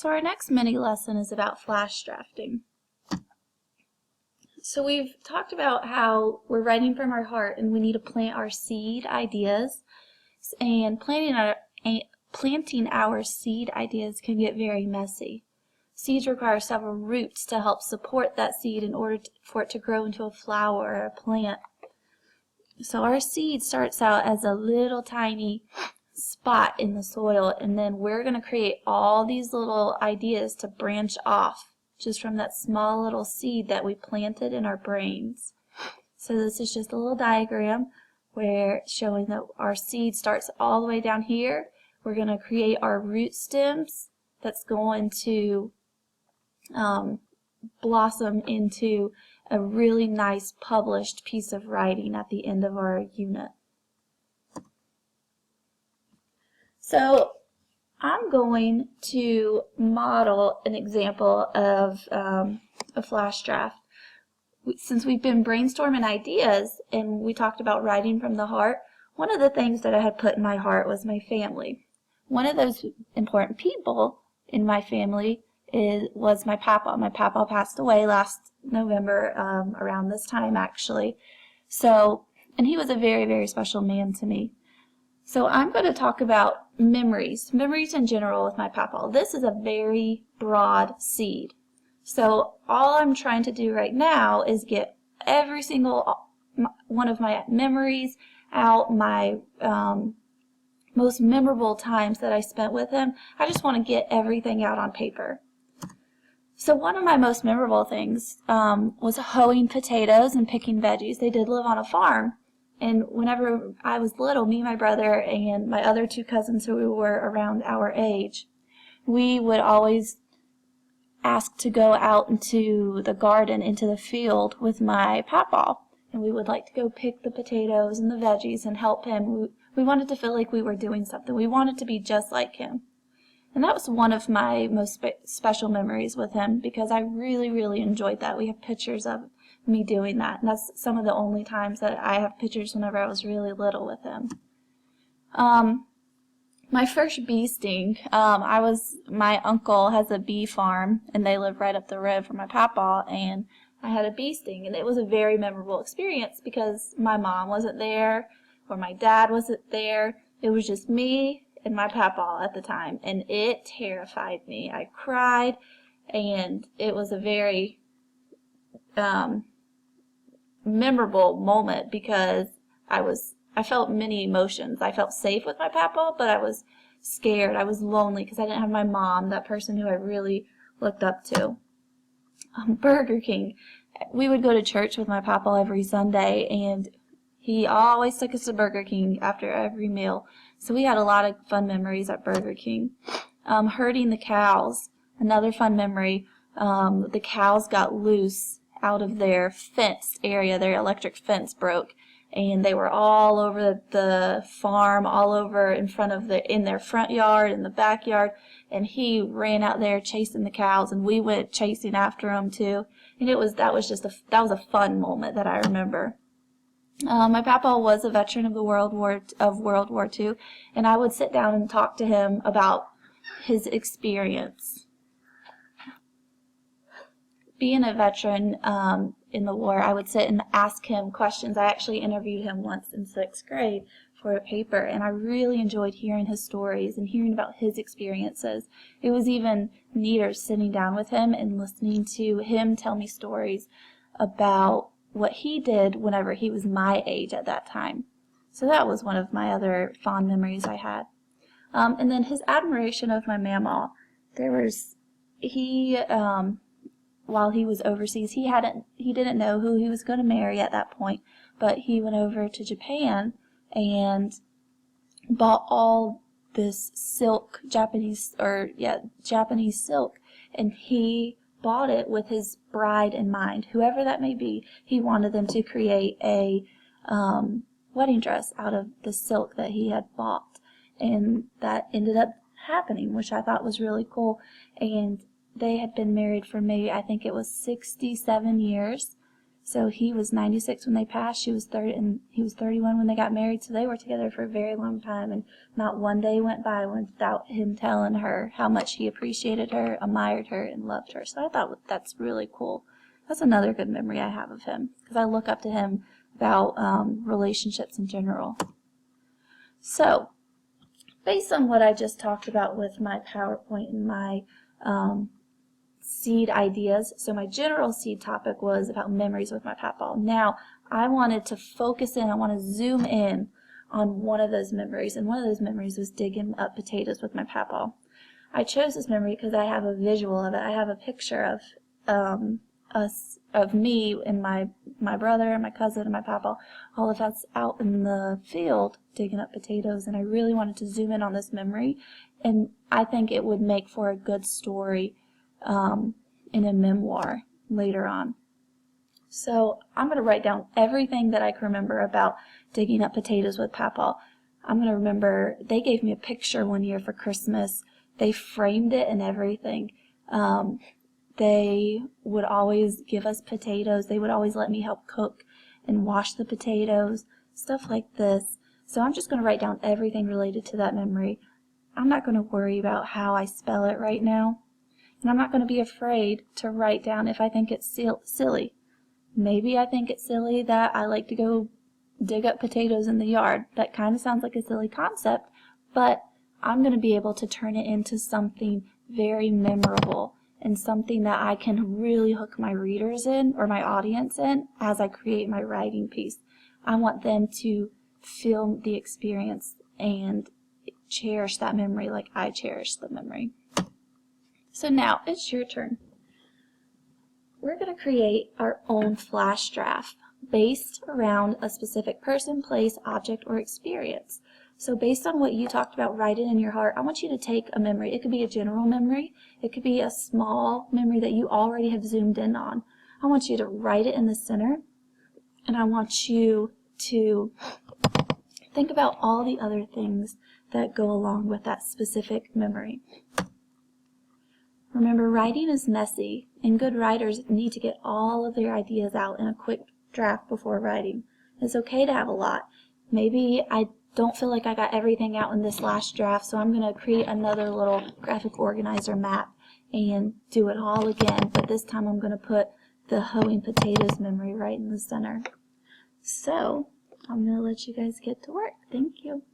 So our next mini lesson is about flash drafting. So we've talked about how we're writing from our heart and we need to plant our seed ideas, and planting our seed ideas can get very messy. Seeds require several roots to help support that seed in order for it to grow into a flower or a plant. So our seed starts out as a little tiny spot in the soil, and then we're going to create all these little ideas to branch off just from that small little seed that we planted in our brains. So this is just a little diagram where it's showing that our seed starts all the way down here. We're going to create our root stems that's going to blossom into a really nice published piece of writing at the end of our unit. So I'm going to model an example of a flash draft. Since we've been brainstorming ideas and we talked about writing from the heart, one of the things that I had put in my heart was my family. One of those important people in my family was my papa. My papa passed away last November, around this time actually. And he was a very, very special man to me. So I'm going to talk about memories in general with my papa. This is a very broad seed. So all I'm trying to do right now is get every single one of my memories out, my most memorable times that I spent with him. I just want to get everything out on paper. So one of my most memorable things was hoeing potatoes and picking veggies. They did live on a farm. And whenever I was little, me, my brother, and my other two cousins who were around our age, we would always ask to go out into the garden, into the field with my papa. And we would like to go pick the potatoes and the veggies and help him. We wanted to feel like we were doing something. We wanted to be just like him. And that was one of my most special memories with him because I really, really enjoyed that. We have pictures of me doing that, and that's some of the only times that I have pictures whenever I was really little with him. My first bee sting, my uncle has a bee farm, and they live right up the road from my papa, and I had a bee sting, and it was a very memorable experience because my mom wasn't there, or my dad wasn't there. It was just me and my papa at the time, and it terrified me. I cried, and it was a very memorable moment because I felt many emotions. I felt safe with my papa, but I was scared. I was lonely because I didn't have my mom, that person who I really looked up to. Burger King. We would go to church with my papa every Sunday, and he always took us to Burger King after every meal. So we had a lot of fun memories at Burger King. Herding the cows, another fun memory. The cows got loose out of their fenced area. Their electric fence broke, and they were all over the farm, all over in their front yard, in the backyard, and he ran out there chasing the cows, and we went chasing after them too. And that was a fun moment that I remember. My papa was a veteran of World War II, and I would sit down and talk to him about his experience. Being a veteran in the war, I would sit and ask him questions. I actually interviewed him once in 6th grade for a paper, and I really enjoyed hearing his stories and hearing about his experiences. It was even neater sitting down with him and listening to him tell me stories about what he did whenever he was my age at that time. So that was one of my other fond memories I had. And then his admiration of my mama. While he was overseas, he didn't know who he was going to marry at that point, but he went over to Japan and bought all this silk, Japanese silk, and he bought it with his bride in mind, whoever that may be. He wanted them to create a wedding dress out of the silk that he had bought, and that ended up happening, which I thought was really cool. And they had been married for maybe, I think it was 67 years. So he was 96 when they passed, she was 30, and he was 31 when they got married, so they were together for a very long time, and not one day went by without him telling her how much he appreciated her, admired her, and loved her. So I thought that's really cool. That's another good memory I have of him, because I look up to him about relationships in general. So, based on what I just talked about with my PowerPoint and my seed ideas, so my general seed topic was about memories with my papa. Now, I wanted to focus in, I want to zoom in on one of those memories, and one of those memories was digging up potatoes with my papa. I chose this memory because I have a visual of it. I have a picture of me and my brother and my cousin and my papa, all of us out in the field digging up potatoes, and I really wanted to zoom in on this memory, and I think it would make for a good story in a memoir later on. So I'm going to write down everything that I can remember about digging up potatoes with papa. I'm going to remember they gave me a picture one year for Christmas. They framed it and everything. They would always give us potatoes. They would always let me help cook and wash the potatoes, stuff like this. So I'm just going to write down everything related to that memory. I'm not going to worry about how I spell it right now. And I'm not going to be afraid to write down if I think it's silly. Maybe I think it's silly that I like to go dig up potatoes in the yard. That kind of sounds like a silly concept, but I'm going to be able to turn it into something very memorable and something that I can really hook my readers in, or my audience in, as I create my writing piece. I want them to feel the experience and cherish that memory like I cherish the memory. So now it's your turn. We're going to create our own flash draft based around a specific person, place, object, or experience. So based on what you talked about, write it in your heart. I want you to take a memory. It could be a general memory. It could be a small memory that you already have zoomed in on. I want you to write it in the center, and I want you to think about all the other things that go along with that specific memory. Remember, writing is messy, and good writers need to get all of their ideas out in a quick draft before writing. It's okay to have a lot. Maybe I don't feel like I got everything out in this last draft, so I'm going to create another little graphic organizer map and do it all again, but this time I'm going to put the hoeing potatoes memory right in the center. So, I'm going to let you guys get to work. Thank you.